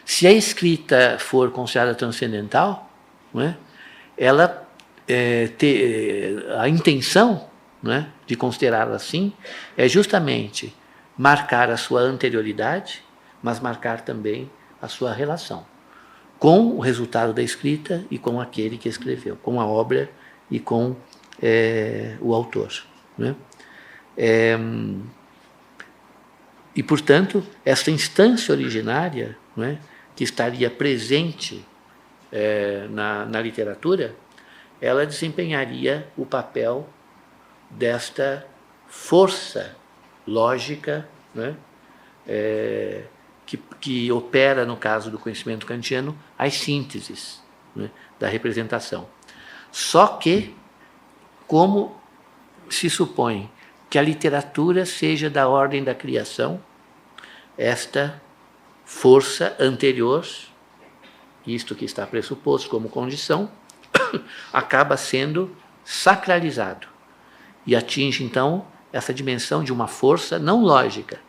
Se a escrita for considerada transcendental, né, ela a intenção, né, de considerá-la assim é justamente marcar a sua anterioridade, mas marcar também a sua relação com o resultado da escrita e com aquele que escreveu, com a obra e com o autor, né? E, portanto, essa instância originária, né, que estaria presente na literatura, ela desempenharia o papel desta força lógica, né, que opera, no caso do conhecimento kantiano, as sínteses, né, da representação. Só que, como se supõe que a literatura seja da ordem da criação, esta força anterior, isto que está pressuposto como condição, acaba sendo sacralizado e atinge, então, essa dimensão de uma força não lógica,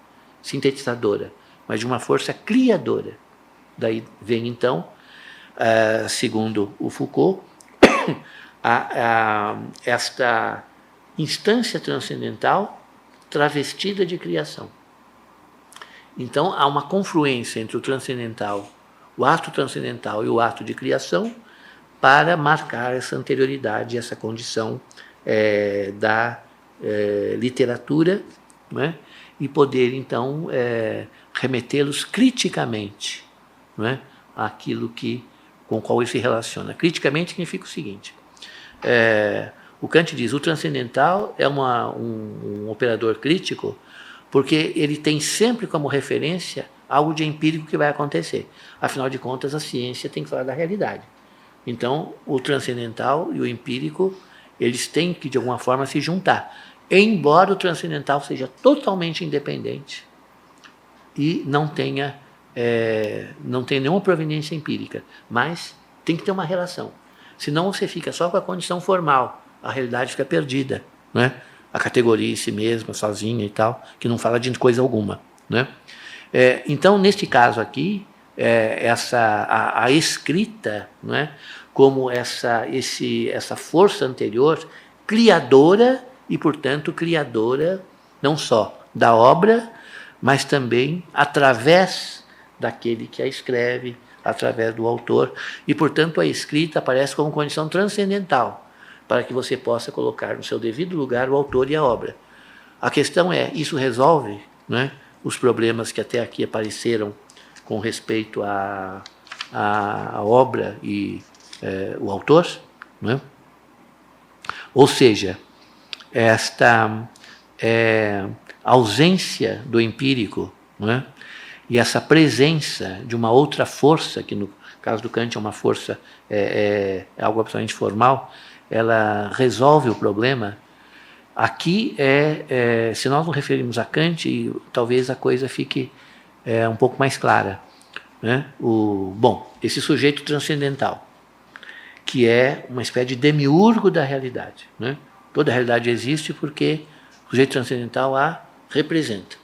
sintetizadora, mas de uma força criadora. Daí vem, então, segundo o Foucault, esta instância transcendental travestida de criação. Então, há uma confluência entre o transcendental, o ato transcendental e o ato de criação para marcar essa anterioridade, essa condição da literatura, né? E poder, então, remetê-los criticamente, né, àquilo com o qual ele se relaciona. Criticamente significa o seguinte: o Kant diz, o transcendental é um operador crítico porque ele tem sempre como referência algo de empírico que vai acontecer. Afinal de contas, a ciência tem que falar da realidade. Então, o transcendental e o empírico, eles têm que, de alguma forma, se juntar. Embora o transcendental seja totalmente independente e não tenha nenhuma proveniência empírica, mas tem que ter uma relação. Senão você fica só com a condição formal, a realidade fica perdida, né? A categoria em si mesma, sozinha e tal, que não fala de coisa alguma, né? Então, neste caso aqui, a escrita, né, como essa força anterior, criadora e, portanto, criadora não só da obra, mas também através daquele que a escreve, através do autor, e, portanto, a escrita aparece como condição transcendental, para que você possa colocar no seu devido lugar o autor e a obra. A questão é, isso resolve, né, os problemas que até aqui apareceram com respeito à obra e o autor, né? Ou seja, esta ausência do empírico, né, e essa presença de uma outra força, que no caso do Kant é uma força, algo absolutamente formal, ela resolve o problema. Aqui, se nós nos referimos a Kant, talvez a coisa fique um pouco mais clara, né? Esse sujeito transcendental, que é uma espécie de demiurgo da realidade, né? Toda a realidade existe porque o sujeito transcendental a representa,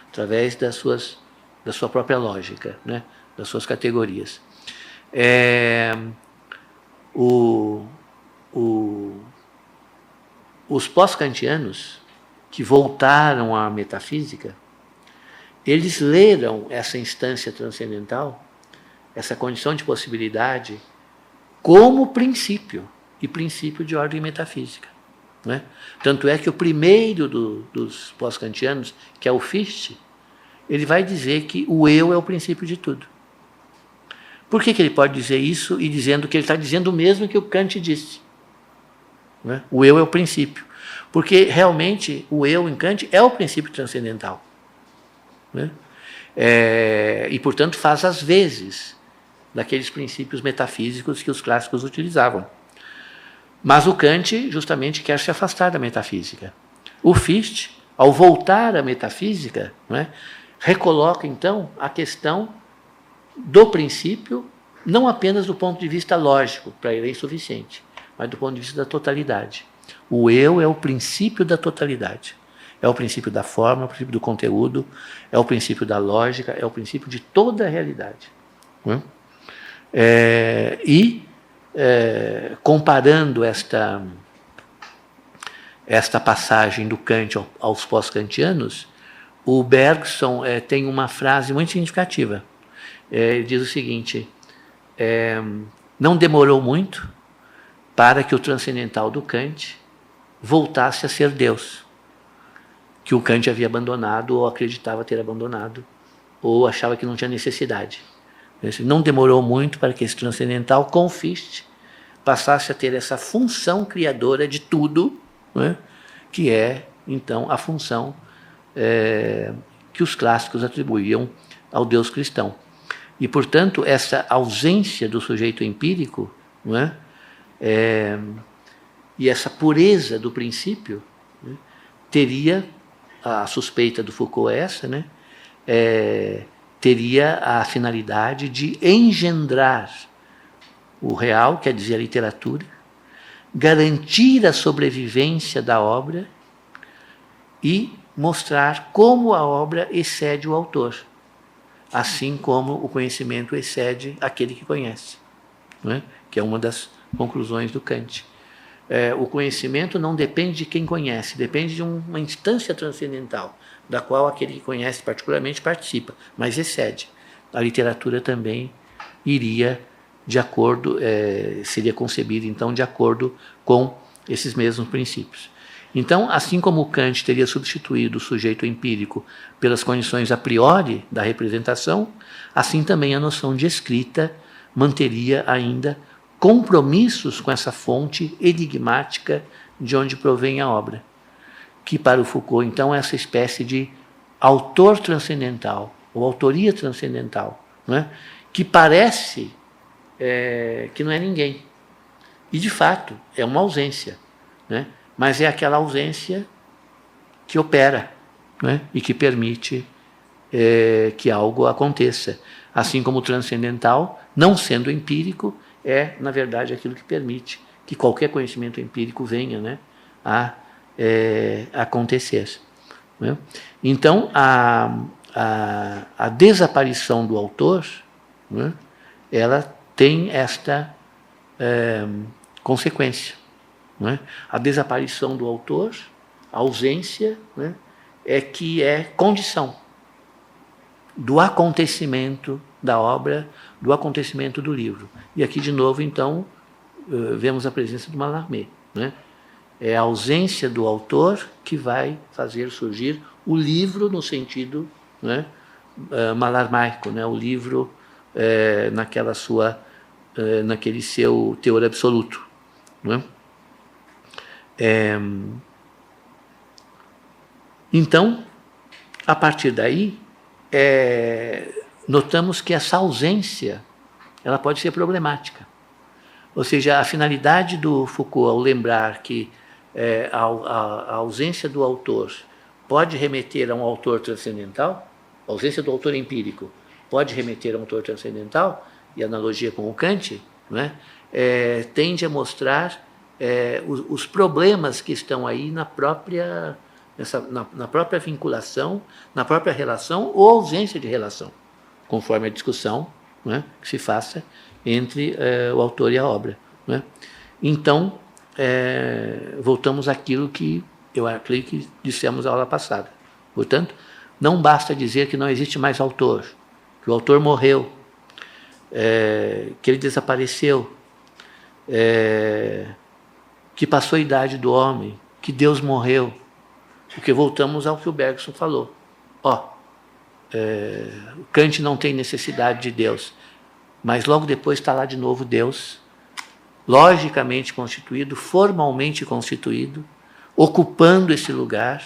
através da sua própria lógica, né? Das suas categorias. Os pós-kantianos que voltaram à metafísica, eles leram essa instância transcendental, essa condição de possibilidade, como princípio, e princípio de ordem metafísica, né? Tanto é que o primeiro dos pós-kantianos, que é o Fichte, ele vai dizer que o eu é o princípio de tudo. Por que ele pode dizer isso e dizendo que ele está dizendo o mesmo que o Kant disse? Né? O eu é o princípio. Porque, realmente, o eu em Kant é o princípio transcendental. Né? E, portanto, faz as vezes daqueles princípios metafísicos que os clássicos utilizavam. Mas o Kant, justamente, quer se afastar da metafísica. O Fichte, ao voltar à metafísica, né, recoloca, então, a questão do princípio, não apenas do ponto de vista lógico, para ele é insuficiente, mas do ponto de vista da totalidade. O eu é o princípio da totalidade. É o princípio da forma, é o princípio do conteúdo, é o princípio da lógica, é o princípio de toda a realidade. Né? Comparando esta passagem do Kant aos pós-kantianos, o Bergson tem uma frase muito significativa. Ele diz o seguinte: não demorou muito para que o transcendental do Kant voltasse a ser Deus, que o Kant havia abandonado ou acreditava ter abandonado, ou achava que não tinha necessidade. Não demorou muito para que esse transcendental, com Fichte, passasse a ter essa função criadora de tudo, né, que é, então, a função que os clássicos atribuíam ao Deus cristão. E, portanto, essa ausência do sujeito empírico, não é? E essa pureza do princípio, né, teria, a suspeita do Foucault é essa, né, teria a finalidade de engendrar o real, quer dizer, a literatura, garantir a sobrevivência da obra e mostrar como a obra excede o autor, assim como o conhecimento excede aquele que conhece, né? Que é uma das conclusões do Kant. O conhecimento não depende de quem conhece, depende de uma instância transcendental, da qual aquele que conhece particularmente participa, mas excede. A literatura também iria de acordo, seria concebida então de acordo com esses mesmos princípios. Então, assim como Kant teria substituído o sujeito empírico pelas condições a priori da representação, assim também a noção de escrita manteria ainda compromissos com essa fonte enigmática de onde provém a obra, que para o Foucault, então, é essa espécie de autor transcendental, ou autoria transcendental, não é? Que parece que não é ninguém. E, de fato, é uma ausência, né? Mas é aquela ausência que opera, né? E que permite que algo aconteça. Assim como o transcendental, não sendo empírico, é, na verdade, aquilo que permite que qualquer conhecimento empírico venha, né, a acontecer. Né? Então, a desaparição do autor, né, ela tem esta consequência. Né? A desaparição do autor, a ausência, né, que é condição do acontecimento da obra, do acontecimento do livro. E aqui, de novo, então, vemos a presença do Mallarmé. Né? É a ausência do autor que vai fazer surgir o livro no sentido, né, malarmaico, né? O livro naquele seu teor absoluto. Né? Então, a partir daí, notamos que essa ausência ela pode ser problemática. Ou seja, a finalidade do Foucault, ao lembrar que a ausência do autor pode remeter a um autor transcendental, a ausência do autor empírico pode remeter a um autor transcendental, e a analogia com o Kant, né, tende a mostrar os problemas que estão aí na própria vinculação, na própria relação ou ausência de relação, conforme a discussão, né, que se faça entre o autor e a obra. Né? Então, voltamos àquilo que eu acredito que dissemos na aula passada. Portanto, não basta dizer que não existe mais autor, que o autor morreu, que ele desapareceu, que passou a idade do homem, que Deus morreu, porque voltamos ao que o Bergson falou. Kant não tem necessidade de Deus, mas logo depois está lá de novo Deus, logicamente constituído, formalmente constituído, ocupando esse lugar,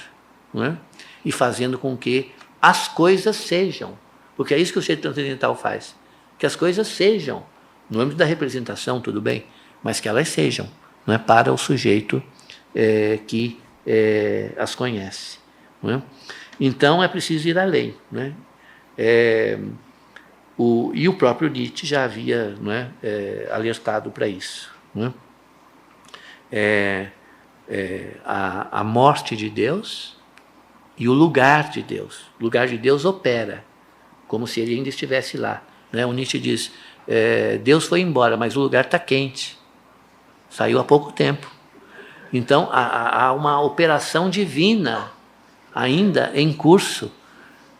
né, e fazendo com que as coisas sejam, porque é isso que o ser transcendental faz, que as coisas sejam, no âmbito da representação, tudo bem, mas que elas sejam, né, para o sujeito que as conhece. Né? Então é preciso ir além. Né? E o próprio Nietzsche já havia, né, alertado para isso. Né? A morte de Deus e o lugar de Deus. O lugar de Deus opera, como se ele ainda estivesse lá. né? O Nietzsche diz, Deus foi embora, mas o lugar está quente. Saiu há pouco tempo. Então, há uma operação divina ainda em curso,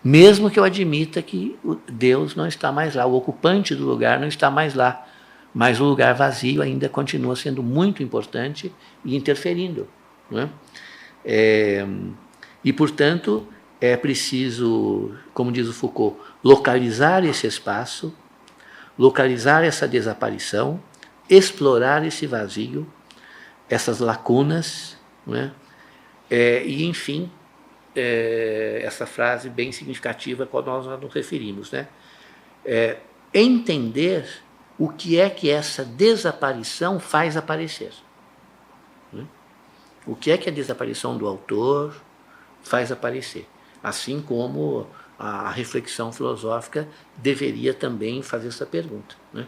mesmo que eu admita que Deus não está mais lá, o ocupante do lugar não está mais lá, mas o lugar vazio ainda continua sendo muito importante e interferindo, não é? E, portanto, é preciso, como diz o Foucault, localizar esse espaço, localizar essa desaparição, explorar esse vazio, essas lacunas, não é? E, enfim, essa frase bem significativa a qual nós nos referimos, né? Entender o que é que essa desaparição faz aparecer. Né? O que é que a desaparição do autor faz aparecer. Assim como a reflexão filosófica deveria também fazer essa pergunta. Né?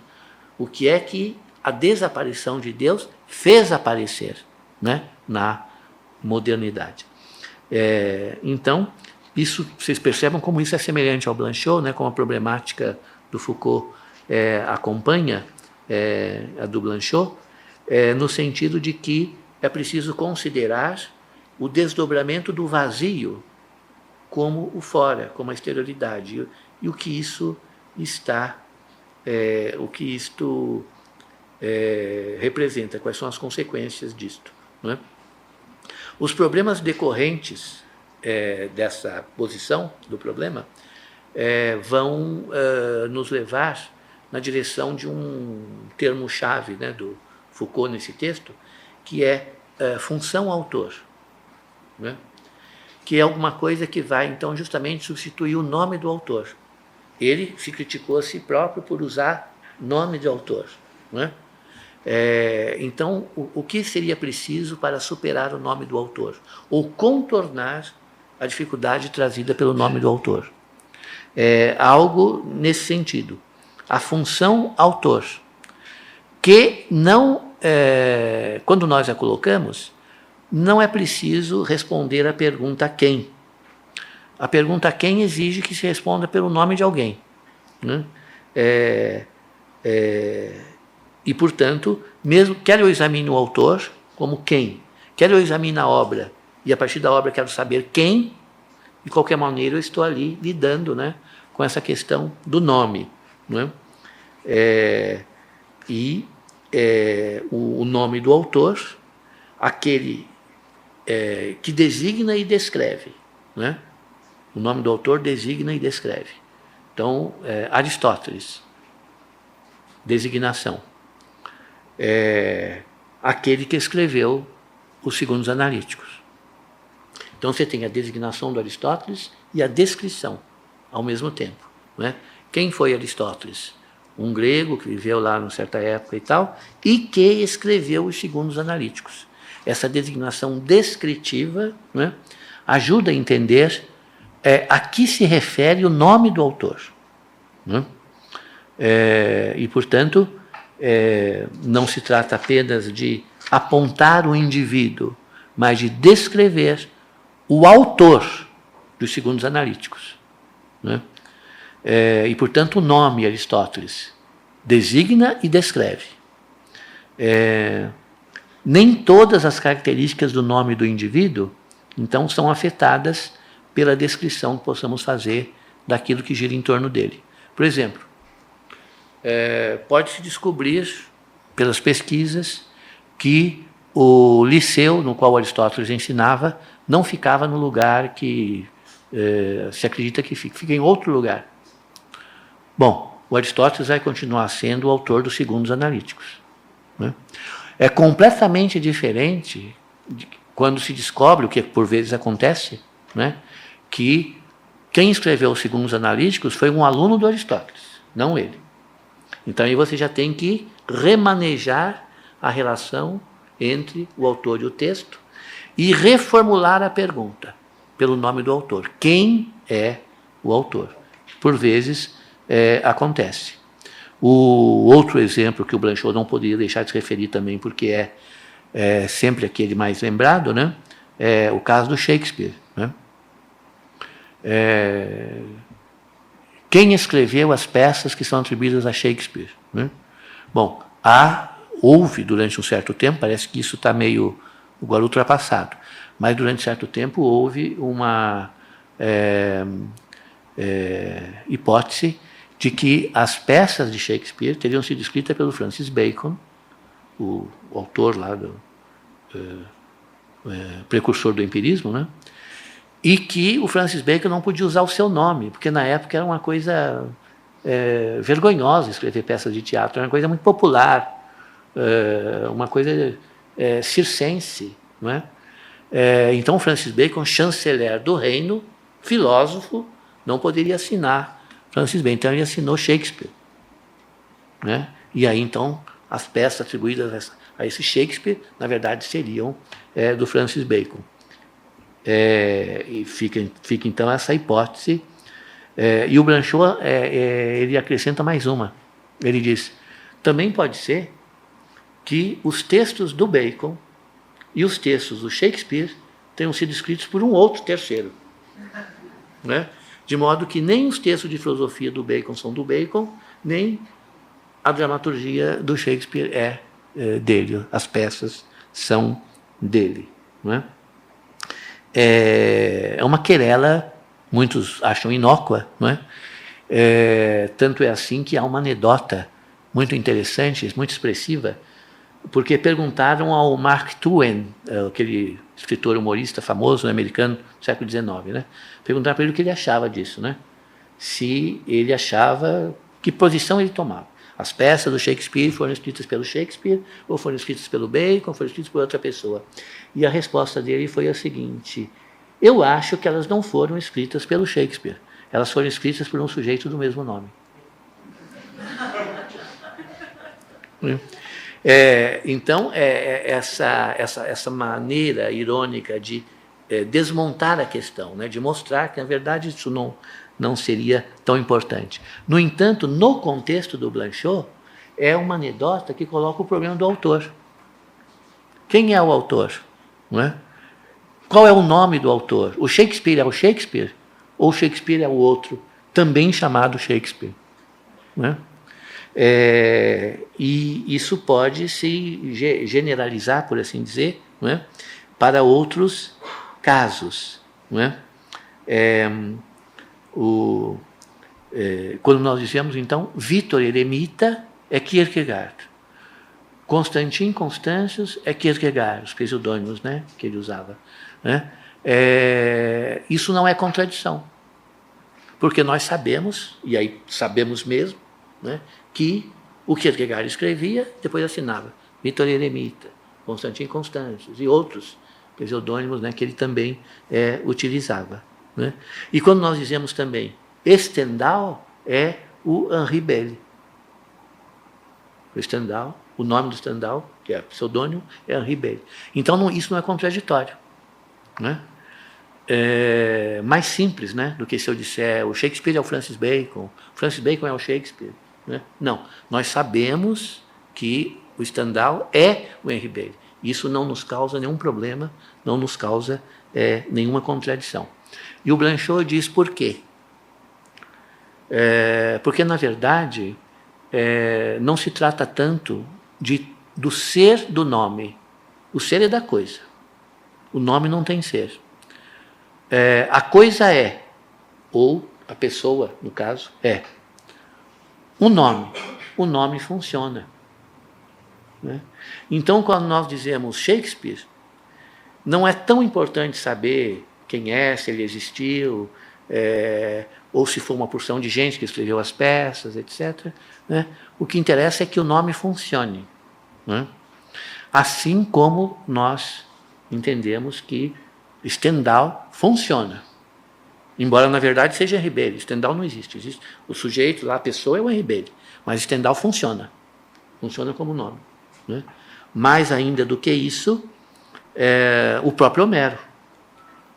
O que é que a desaparição de Deus fez aparecer, né, na modernidade? Então, isso, vocês percebam como isso é semelhante ao Blanchot, né, como a problemática do Foucault acompanha a do Blanchot, no sentido de que é preciso considerar o desdobramento do vazio como o fora, como a exterioridade, e o que isso está, o que isto representa, quais são as consequências disto. Não é? Os problemas decorrentes dessa posição do problema vão nos levar na direção de um termo-chave, né, do Foucault nesse texto, que é função-autor, né? Que é alguma coisa que vai, então, justamente substituir o nome do autor. Ele se criticou a si próprio por usar nome de autor. Né? Então, o que seria preciso para superar o nome do autor? Ou contornar a dificuldade trazida pelo nome do autor? Algo nesse sentido. A função autor, que não, quando nós a colocamos, não é preciso responder a pergunta quem. A pergunta quem exige que se responda pelo nome de alguém. Né? E, portanto, mesmo quer eu examine o autor como quem, quer eu examine a obra, e a partir da obra quero saber quem, de qualquer maneira eu estou ali lidando, né, com essa questão do nome. Né? O nome do autor, aquele que designa e descreve. Né? O nome do autor designa e descreve. Então, Aristóteles, designação. Aquele que escreveu os Segundos Analíticos. Então, você tem a designação do Aristóteles e a descrição ao mesmo tempo. Né? Quem foi Aristóteles? Um grego que viveu lá numa certa época e tal, e que escreveu os Segundos Analíticos. Essa designação descritiva, né, ajuda a entender a que se refere o nome do autor. Né? E, portanto, não se trata apenas de apontar o indivíduo, mas de descrever o autor dos Segundos Analíticos. Né? E, portanto, o nome Aristóteles designa e descreve. Nem todas as características do nome do indivíduo, então, são afetadas pela descrição que possamos fazer daquilo que gira em torno dele. Por exemplo, pode-se descobrir, pelas pesquisas, que o liceu no qual Aristóteles ensinava não ficava no lugar que se acredita que fica em outro lugar. Bom, o Aristóteles vai continuar sendo o autor dos Segundos Analíticos. Né? É completamente diferente quando se descobre, o que por vezes acontece, né, que quem escreveu os Segundos Analíticos foi um aluno do Aristóteles, não ele. Então, aí você já tem que remanejar a relação entre o autor e o texto e reformular a pergunta pelo nome do autor. Quem é o autor? Por vezes acontece. O outro exemplo que o Blanchot não poderia deixar de se referir também, porque é sempre aquele mais lembrado, né? É o caso do Shakespeare. Né? quem escreveu as peças que são atribuídas a Shakespeare, né? Bom, houve durante um certo tempo, parece que isso está meio agora ultrapassado, mas durante certo tempo houve uma hipótese de que as peças de Shakespeare teriam sido escritas pelo Francis Bacon, o autor lá precursor do empirismo, né? E que o Francis Bacon não podia usar o seu nome, porque na época era uma coisa vergonhosa escrever peças de teatro, era uma coisa muito popular, uma coisa circense, não é? Então Francis Bacon, chanceler do reino, filósofo, não poderia assinar Francis Bacon, então ele assinou Shakespeare, né? E aí então as peças atribuídas a esse Shakespeare, na verdade, seriam do Francis Bacon. E fica então essa hipótese. E o Blanchot ele acrescenta mais uma. Ele diz: também pode ser que os textos do Bacon e os textos do Shakespeare tenham sido escritos por um outro terceiro, né? De modo que nem os textos de filosofia do Bacon são do Bacon, nem a dramaturgia do Shakespeare é dele, as peças são dele, não é? É uma querela, muitos acham inócua, não é? Tanto é assim que há uma anedota muito interessante, muito expressiva, porque perguntaram ao Mark Twain, aquele escritor humorista famoso, americano, do século XIX, né? Perguntaram para ele o que ele achava disso, né? Se ele achava, que posição ele tomava. As peças do Shakespeare foram escritas pelo Shakespeare, ou foram escritas pelo Bacon, ou foram escritas por outra pessoa. E a resposta dele foi a seguinte: eu acho que elas não foram escritas pelo Shakespeare, elas foram escritas por um sujeito do mesmo nome. Então, essa maneira irônica de desmontar a questão, né, de mostrar que, na verdade, isso não seria tão importante. No entanto, no contexto do Blanchot, é uma anedota que coloca o problema do autor. Quem é o autor? Não é? Qual é o nome do autor? O Shakespeare é o Shakespeare? Ou o Shakespeare é o outro, também chamado Shakespeare? Não é? E isso pode se generalizar, por assim dizer, não é? Para outros casos. Não é? Quando nós dizemos, então, Victor Eremita é Kierkegaard, Constantin Constantius é Kierkegaard, os pseudônimos, né, que ele usava, né? Isso não é contradição, porque nós sabemos, e aí sabemos mesmo, né, que o Kierkegaard escrevia, depois assinava Victor Eremita, Constantin Constantius e outros pseudônimos, né, que ele também utilizava, né? E quando nós dizemos também Stendhal, é o Henri Belle. O Stendhal, o nome do Stendhal, que é pseudônimo, é Henri Belle. Então isso não é contraditório, né? Mais simples, né, do que se eu disser o Shakespeare é o Francis Bacon é o Shakespeare, né? Não, nós sabemos que o Stendhal é o Henri Belle. Isso não nos causa nenhum problema, não nos causa nenhuma contradição. E o Blanchot diz por quê? Porque, na verdade, não se trata tanto do ser do nome. O ser é da coisa. O nome não tem ser. A coisa é, ou a pessoa, no caso, é. O nome funciona, né? Então, quando nós dizemos Shakespeare, não é tão importante saber quem é, se ele existiu, ou se foi uma porção de gente que escreveu as peças, etc., né? O que interessa é que o nome funcione, né? Assim como nós entendemos que Stendhal funciona. Embora, na verdade, seja Henri Belle. Stendhal não existe. Existe o sujeito lá, a pessoa é o Henri Belle. Mas Stendhal funciona. Funciona como nome, né? Mais ainda do que isso, o próprio Homero,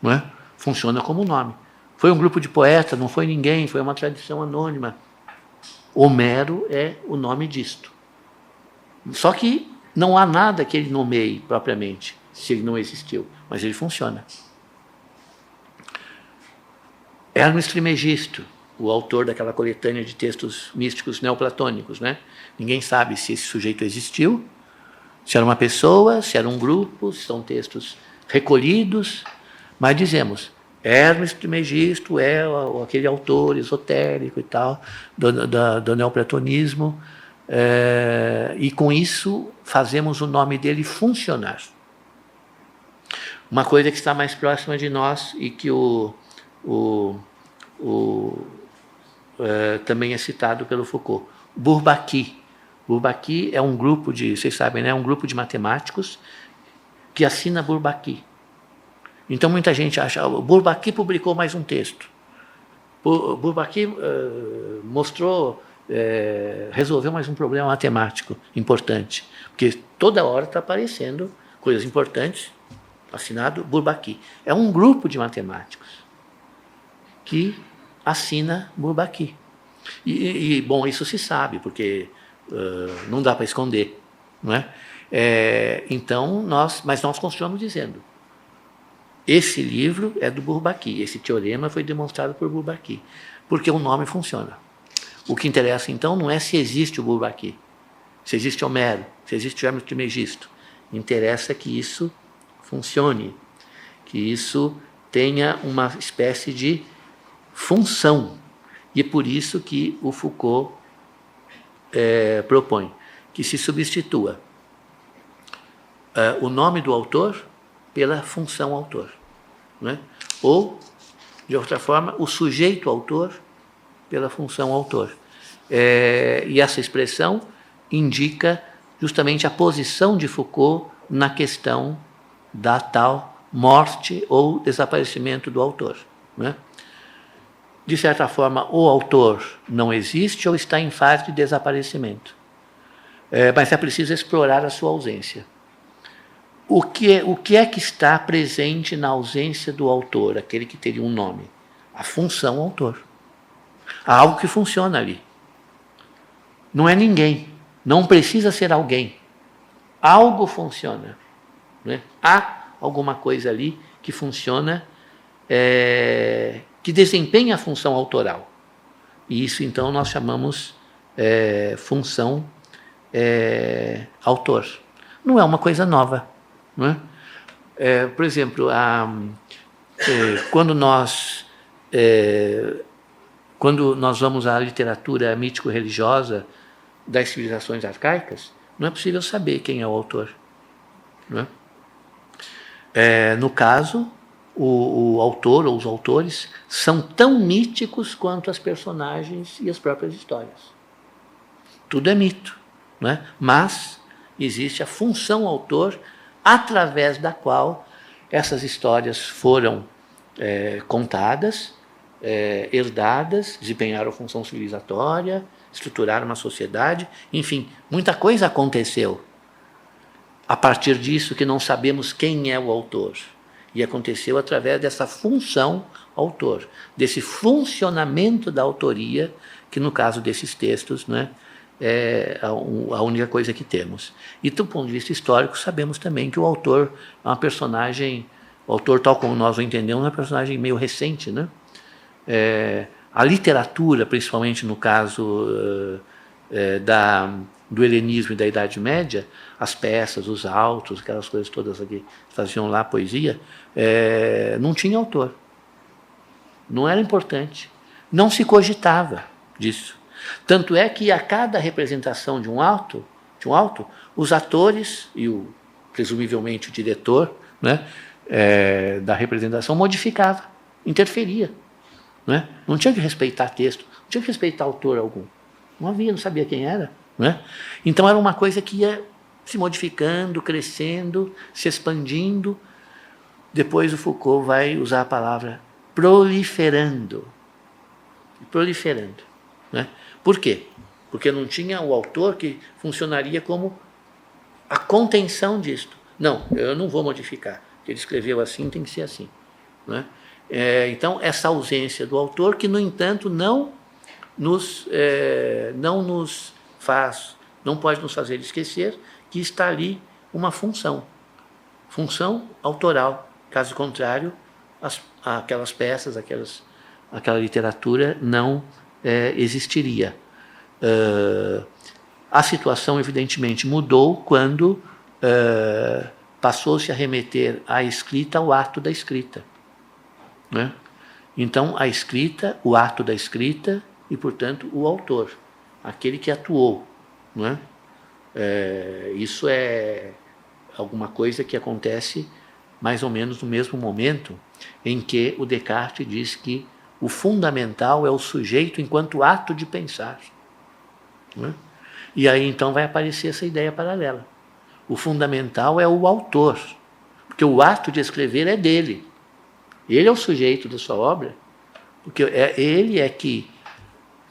né? Funciona como nome. Foi um grupo de poetas, não foi ninguém, foi uma tradição anônima. Homero é o nome disto. Só que não há nada que ele nomeie propriamente, se ele não existiu, mas ele funciona. Hermes Trismegisto, o autor daquela coletânea de textos místicos neoplatônicos, né? Ninguém sabe se esse sujeito existiu, se era uma pessoa, se era um grupo, se são textos recolhidos, mas dizemos, Hermes Trismegisto é aquele autor esotérico e tal, do neoplatonismo, e com isso fazemos o nome dele funcionar. Uma coisa que está mais próxima de nós e que também é citado pelo Foucault, Bourbaki. Bourbaki é um grupo de, vocês sabem, né, um grupo de matemáticos que assina Bourbaki. Então muita gente acha, Bourbaki publicou mais um texto. Bourbaki resolveu mais um problema matemático importante, porque toda hora está aparecendo coisas importantes, assinado Bourbaki. É um grupo de matemáticos que assina Bourbaki. Bom, isso se sabe, porque não dá para esconder, não é? Então, mas nós continuamos dizendo, esse livro é do Bourbaki, esse teorema foi demonstrado por Bourbaki, porque o nome funciona. O que interessa, então, não é se existe o Bourbaki, se existe Homero, se existe Hermes Trismegisto. Interessa que isso funcione, que isso tenha uma espécie de função. E é por isso que o Foucault propõe que se substitua o nome do autor pela função autor, né? Ou, de outra forma, o sujeito autor pela função autor. E essa expressão indica justamente a posição de Foucault na questão da tal morte ou desaparecimento do autor, né? De certa forma, o autor não existe ou está em fase de desaparecimento. Mas é preciso explorar a sua ausência. O que é que está presente na ausência do autor, aquele que teria um nome? A função autor. Há algo que funciona ali. Não é ninguém, não precisa ser alguém. Algo funciona, né? Há alguma coisa ali que funciona, que desempenha a função autoral. E isso, então, nós chamamos função autor. Não é uma coisa nova, não é? Por exemplo, quando nós vamos à literatura mítico-religiosa das civilizações arcaicas, não é possível saber quem é o autor, não é? No caso, o autor ou os autores são tão míticos quanto as personagens e as próprias histórias. Tudo é mito, não é? Mas existe a função autor através da qual essas histórias foram contadas, herdadas, desempenharam função civilizatória, estruturaram uma sociedade, enfim, muita coisa aconteceu a partir disso que não sabemos quem é o autor. E aconteceu através dessa função autor, desse funcionamento da autoria, que no caso desses textos, né, é a única coisa que temos. E do ponto de vista histórico, sabemos também que o autor é uma personagem, o autor tal como nós o entendemos, é uma personagem meio recente, né? A literatura, principalmente no caso do helenismo e da Idade Média, as peças, os autos, aquelas coisas todas que faziam lá poesia, não tinha autor. Não era importante. Não se cogitava disso. Tanto é que a cada representação de um auto, os atores e presumivelmente o diretor, né, da representação modificava, interferia. Não tinha que respeitar texto, não tinha que respeitar autor algum. Não havia, não sabia quem era. Então era uma coisa que ia se modificando, crescendo, se expandindo. Depois o Foucault vai usar a palavra proliferando. Proliferando. Por quê? Porque não tinha o autor que funcionaria como a contenção disto. Não, eu não vou modificar. Ele escreveu assim, tem que ser assim. Então, essa ausência do autor que, no entanto, não pode nos fazer esquecer que está ali uma função autoral. Caso contrário, aquelas peças, aquelas aquela literatura não existiria. A situação, evidentemente, mudou quando passou-se a remeter à escrita ao ato da escrita, né? Então, a escrita, o ato da escrita e, portanto, o autor, aquele que atuou, né? Isso é alguma coisa que acontece mais ou menos no mesmo momento em que o Descartes diz que o fundamental é o sujeito enquanto ato de pensar, né? E aí então vai aparecer essa ideia paralela. O fundamental é o autor, porque o ato de escrever é dele. Ele é o sujeito da sua obra, porque ele é que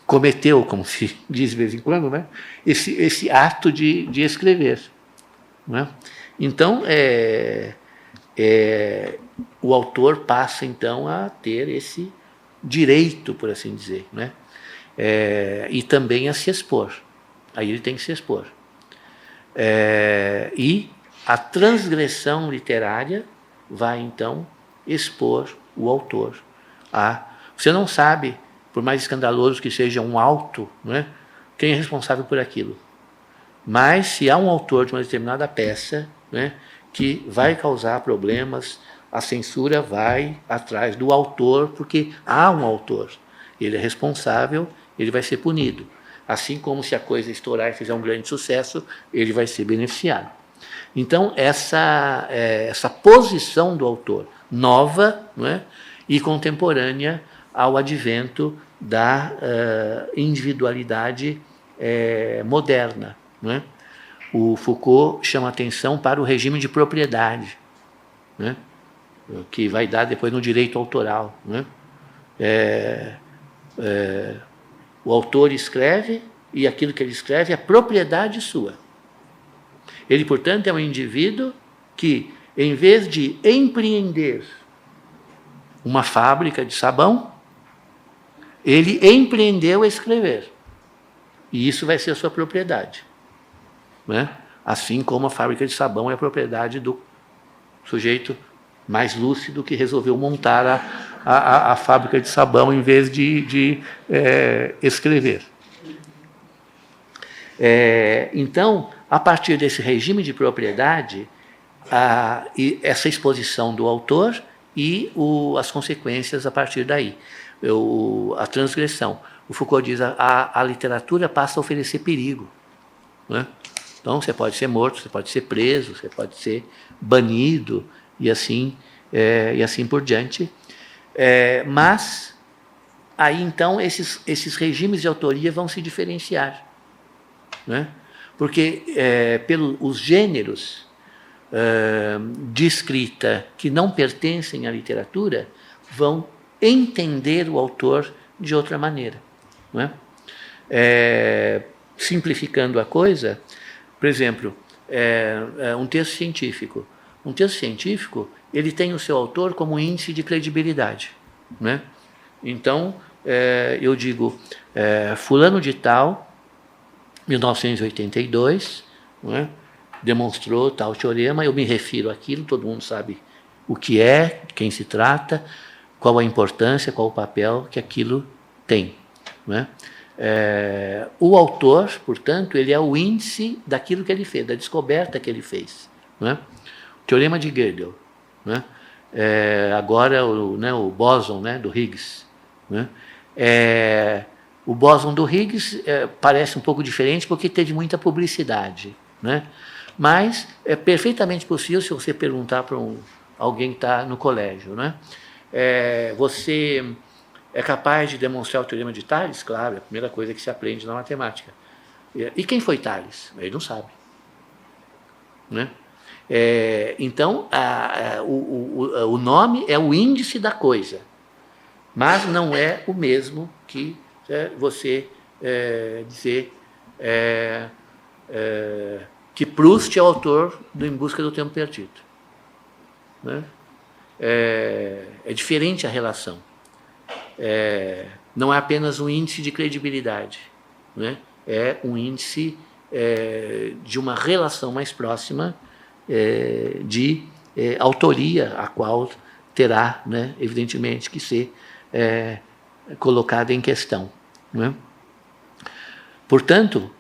cometeu, como se diz de vez em quando, né, esse ato de escrever, né? Então, o autor passa, então, a ter esse direito, por assim dizer, né? E também a se expor. Aí ele tem que se expor. E a transgressão literária vai, então, expor o autor a... Você não sabe, por mais escandaloso que seja um auto, né, quem é responsável por aquilo. Mas se há um autor de uma determinada peça, né, que vai causar problemas, a censura vai atrás do autor, porque há um autor. Ele é responsável, ele vai ser punido. Assim como se a coisa estourar e fizer um grande sucesso, ele vai ser beneficiado. Então, essa posição do autor, nova, não é, e contemporânea ao advento da individualidade moderna, não é? O Foucault chama atenção para o regime de propriedade, né, que vai dar depois no direito autoral, né? O autor escreve e aquilo que ele escreve é propriedade sua. Ele, portanto, é um indivíduo que, em vez de empreender uma fábrica de sabão, ele empreendeu a escrever. E isso vai ser a sua propriedade, né? Assim como a fábrica de sabão é a propriedade do sujeito mais lúcido que resolveu montar a fábrica de sabão em vez de escrever. Então, a partir desse regime de propriedade, essa exposição do autor e as consequências a partir daí, a transgressão. O Foucault diz que a literatura passa a oferecer perigo, né? Então, você pode ser morto, você pode ser preso, você pode ser banido, e assim por diante. Mas, aí, então, esses regimes de autoria vão se diferenciar, né? Porque os gêneros de escrita que não pertencem à literatura vão entender o autor de outra maneira, não é? Simplificando a coisa, por exemplo, um texto científico. Um texto científico, ele tem o seu autor como índice de credibilidade, né? Então, eu digo, fulano de tal, 1982, não é, demonstrou tal teorema, eu me refiro àquilo, todo mundo sabe o que é, quem se trata, qual a importância, qual o papel que aquilo tem, não é? O autor, portanto, ele é o índice daquilo que ele fez, da descoberta que ele fez, não é? O teorema de Gödel, não é? Agora o bóson, né, do Higgs, não é? O bóson do Higgs parece um pouco diferente porque teve muita publicidade, né? Mas é perfeitamente possível, se você perguntar para alguém que está no colégio, né? Você é capaz de demonstrar o teorema de Tales? Claro, é a primeira coisa que se aprende na matemática. E quem foi Tales? Ele não sabe, né? Então, o nome é o índice da coisa, mas não é o mesmo que você dizer que Proust é o autor do Em Busca do Tempo Perdido, né? É diferente a relação. Não é apenas um índice de credibilidade, né? É um índice de uma relação mais próxima de autoria, a qual terá, né, evidentemente, que ser colocada em questão. Não é? Portanto,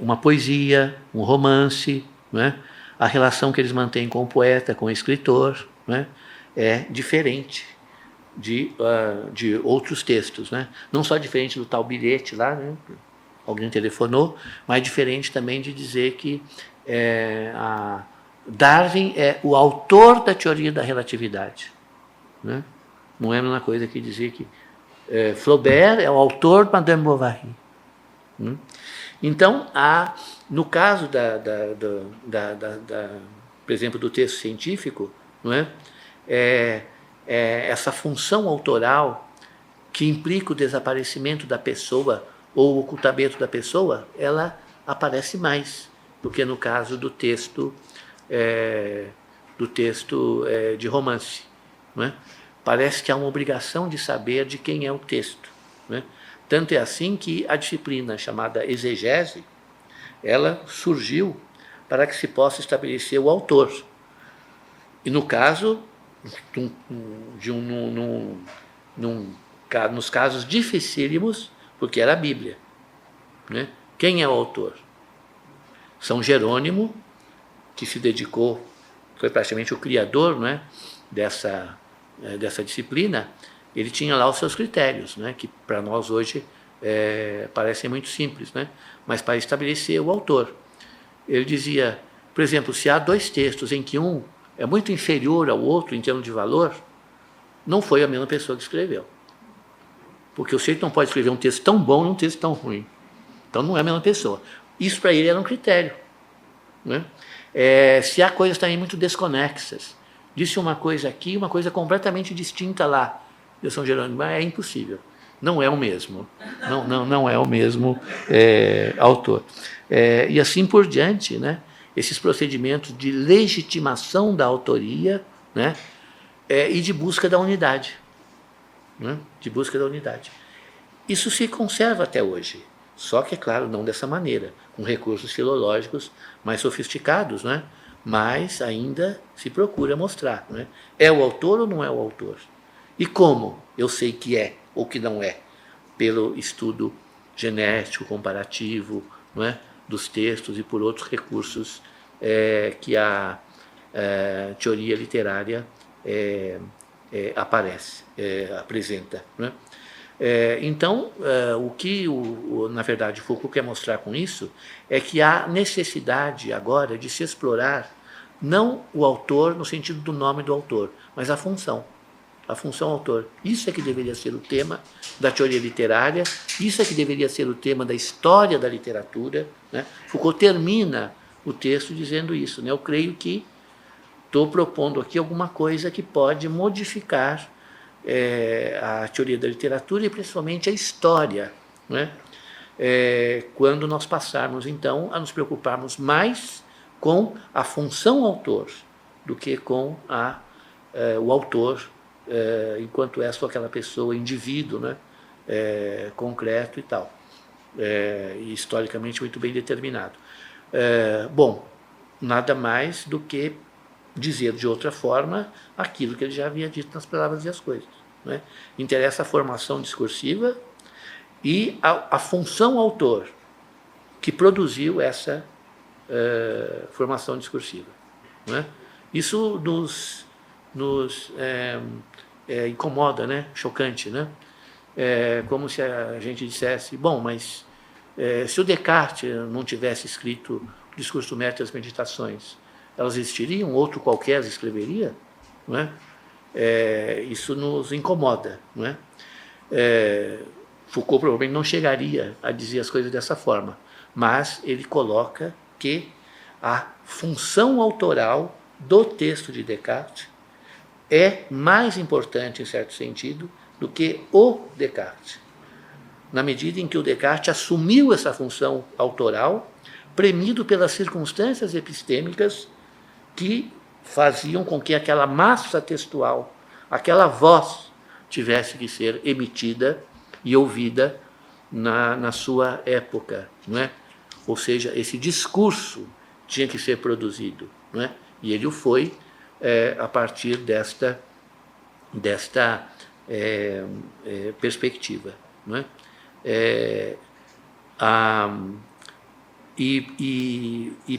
uma poesia, um romance, não é? A relação que eles mantêm com o poeta, com o escritor, não é diferente de outros textos. Né? Não só diferente do tal bilhete lá, né? Alguém telefonou, mas diferente também de dizer que Darwin é o autor da teoria da relatividade. Né? Não é a mesma coisa que dizer que Flaubert é o autor de Madame Bovary. Então, no caso, por exemplo, do texto científico, não é? Essa função autoral que implica o desaparecimento da pessoa ou o ocultamento da pessoa, ela aparece mais do que no caso do texto de romance. Não é? Parece que há uma obrigação de saber de quem é o texto. Não é? Tanto é assim que a disciplina chamada exegese, ela surgiu para que se possa estabelecer o autor. E no caso, nos casos dificílimos, porque era a Bíblia. Né? Quem é o autor? São Jerônimo, que se dedicou, foi praticamente o criador, não é? dessa disciplina. Ele tinha lá os seus critérios, né? Que para nós hoje parecem muito simples, né? Mas para estabelecer o autor. Ele dizia, por exemplo, se há dois textos em que um é muito inferior ao outro em termos de valor, não foi a mesma pessoa que escreveu. Porque o sujeito não pode escrever um texto tão bom e um texto tão ruim. Então não é a mesma pessoa. Isso para ele era um critério. Né? Se há coisas também muito desconexas, disse uma coisa aqui, uma coisa completamente distinta lá, de São Jerônimo, é impossível. Não é o mesmo. Não é o mesmo autor. E assim por diante, né? Esses procedimentos de legitimação da autoria, né? E de busca da unidade. Né? De busca da unidade. Isso se conserva até hoje. Só que, é claro, não dessa maneira, com recursos filológicos mais sofisticados, né? Mas ainda se procura mostrar. Né? É o autor ou não é o autor? E como eu sei que é ou que não é? Pelo estudo genético, comparativo, não é? Dos textos e por outros recursos que a teoria literária apresenta. Não é? Então, o que, na verdade, Foucault quer mostrar com isso é que há necessidade agora de se explorar não o autor no sentido do nome do autor, mas a função autor. Isso é que deveria ser o tema da teoria literária, isso é que deveria ser o tema da história da literatura. Né? Foucault termina o texto dizendo isso. Né? Eu creio que estou propondo aqui alguma coisa que pode modificar a teoria da literatura e principalmente a história, né? Quando nós passarmos então a nos preocuparmos mais com a função autor do que com o autor enquanto só aquela pessoa, indivíduo, né? Concreto e tal, e historicamente muito bem determinado. Bom, nada mais do que dizer de outra forma aquilo que ele já havia dito nas Palavras e as Coisas. Né? Interessa a formação discursiva e a função autor que produziu essa formação discursiva. Né? Isso nos incomoda, né? Chocante. Né? Como se a gente dissesse, bom, mas se o Descartes não tivesse escrito o Discurso do Método e as Meditações, elas existiriam? Outro qualquer as escreveria? Não é? Isso nos incomoda. Não é? Foucault provavelmente não chegaria a dizer as coisas dessa forma, mas ele coloca que a função autoral do texto de Descartes é mais importante, em certo sentido, do que o Descartes. Na medida em que o Descartes assumiu essa função autoral, premido pelas circunstâncias epistêmicas que faziam com que aquela massa textual, aquela voz, tivesse que ser emitida e ouvida na sua época. Não é? Ou seja, esse discurso tinha que ser produzido. Não é? E ele o foi a partir desta perspectiva. Não é?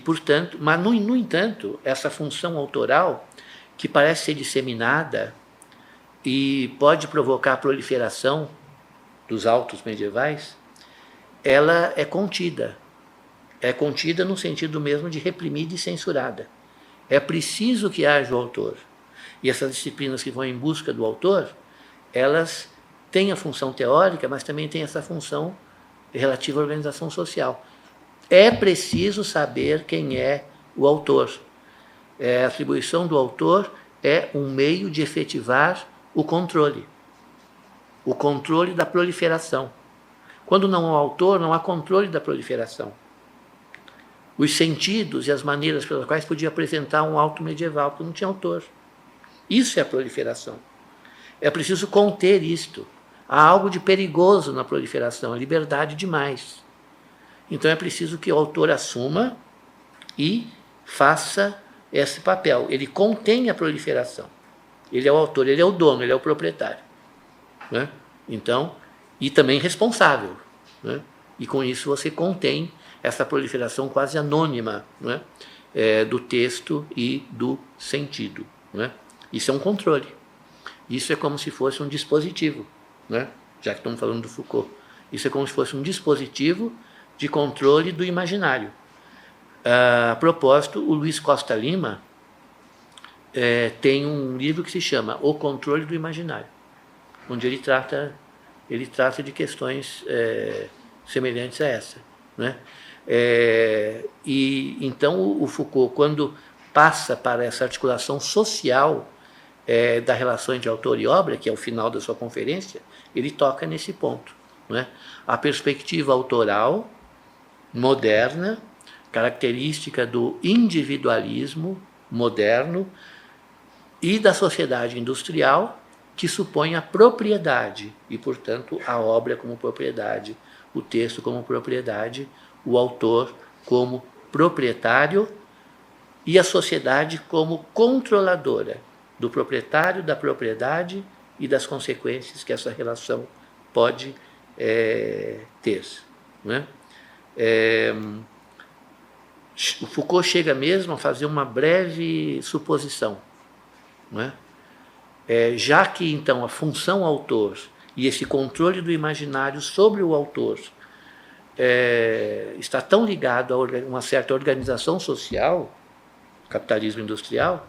Portanto, mas no entanto, essa função autoral, que parece ser disseminada e pode provocar a proliferação dos autos medievais, ela é contida. É contida no sentido mesmo de reprimida e censurada. É preciso que haja o autor. E essas disciplinas que vão em busca do autor, elas têm a função teórica, mas também têm essa função relativa à organização social. É preciso saber quem é o autor. A atribuição do autor é um meio de efetivar o controle da proliferação. Quando não há autor, não há controle da proliferação. Os sentidos e as maneiras pelas quais podia apresentar um auto medieval, porque não tinha autor. Isso é a proliferação. É preciso conter isto. Há algo de perigoso na proliferação, a liberdade demais. Então é preciso que o autor assuma e faça esse papel. Ele contém a proliferação. Ele é o autor, ele é o dono, ele é o proprietário. Né? Então, e também responsável. Né? E com isso você contém essa proliferação quase anônima, né? Do texto e do sentido. Né? Isso é um controle. Isso é como se fosse um dispositivo, né? Já que estamos falando do Foucault. Isso é como se fosse um dispositivo de controle do imaginário. A propósito, o Luiz Costa Lima tem um livro que se chama O Controle do Imaginário, onde ele trata de questões semelhantes a essa. Né? E então o Foucault, quando passa para essa articulação social da relação entre autor e obra, que é o final da sua conferência, ele toca nesse ponto. Né? A perspectiva autoral moderna, característica do individualismo moderno e da sociedade industrial, que supõe a propriedade e, portanto, a obra como propriedade, o texto como propriedade, o autor como proprietário e a sociedade como controladora do proprietário, da propriedade e das consequências que essa relação pode ter. Né? O Foucault chega mesmo a fazer uma breve suposição. Né? Já que, então, a função autor e esse controle do imaginário sobre o autor está tão ligado a uma certa organização social, capitalismo industrial,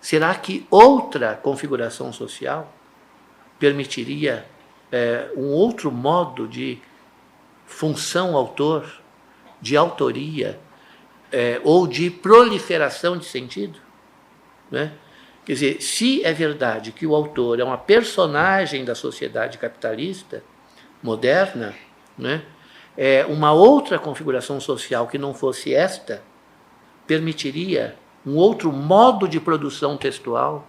será que outra configuração social permitiria um outro modo de função autor, de autoria, ou de proliferação de sentido? Né? Quer dizer, se é verdade que o autor é uma personagem da sociedade capitalista moderna, né, uma outra configuração social que não fosse esta permitiria um outro modo de produção textual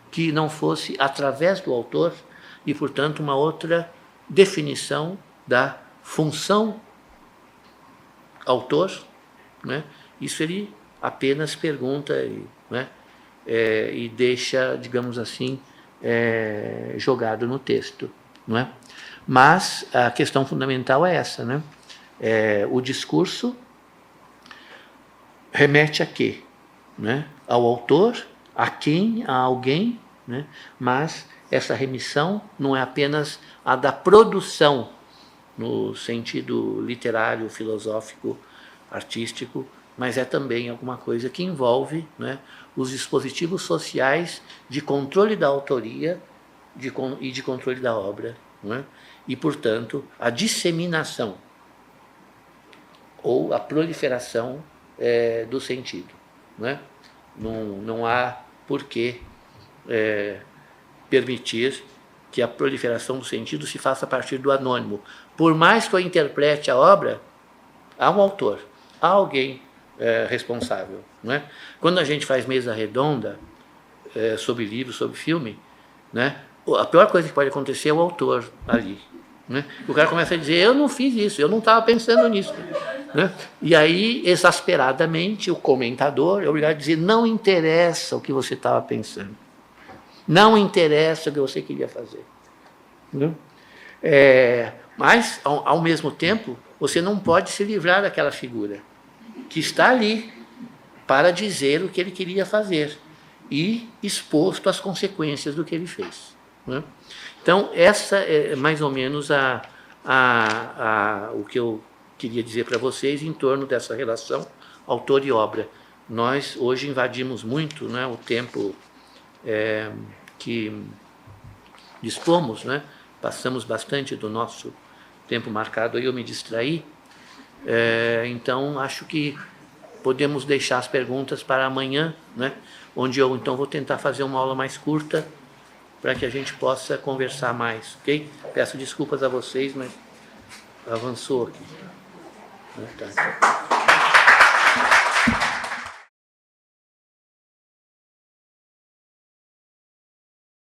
que não fosse através do autor e, portanto, uma outra definição da função autor. Né? Isso ele apenas pergunta né? E deixa, digamos assim, jogado no texto. Não é? Mas a questão fundamental é essa. Né? O discurso remete a quê? Né? Ao autor, a quem, a alguém, né? Mas essa remissão não é apenas a da produção, no sentido literário, filosófico, artístico, mas é também alguma coisa que envolve, né, os dispositivos sociais de controle da autoria e de controle da obra, né? E, portanto, a disseminação ou a proliferação do sentido. Né? Não há por que permitir que a proliferação do sentido se faça a partir do anônimo. Por mais que eu interprete a obra, há um autor, há alguém responsável. Né? Quando a gente faz mesa redonda sobre livro, sobre filme, né, a pior coisa que pode acontecer é o autor ali. Né? O cara começa a dizer, eu não fiz isso, eu não estava pensando nisso. Né? E aí, exasperadamente, o comentador é obrigado a dizer, não interessa o que você estava pensando. Não interessa o que você queria fazer. Entendeu? Mas, ao mesmo tempo, você não pode se livrar daquela figura que está ali para dizer o que ele queria fazer e exposto às consequências do que ele fez. Né? Então, essa é mais ou menos o que eu queria dizer para vocês em torno dessa relação autor e obra. Nós, hoje, invadimos muito, né, o tempo que dispomos, né? Passamos bastante do nosso tempo marcado, aí eu me distraí. Então, acho que podemos deixar as perguntas para amanhã, né? Onde eu, então, vou tentar fazer uma aula mais curta para que a gente possa conversar mais, ok? Peço desculpas a vocês, mas avançou aqui. Tá.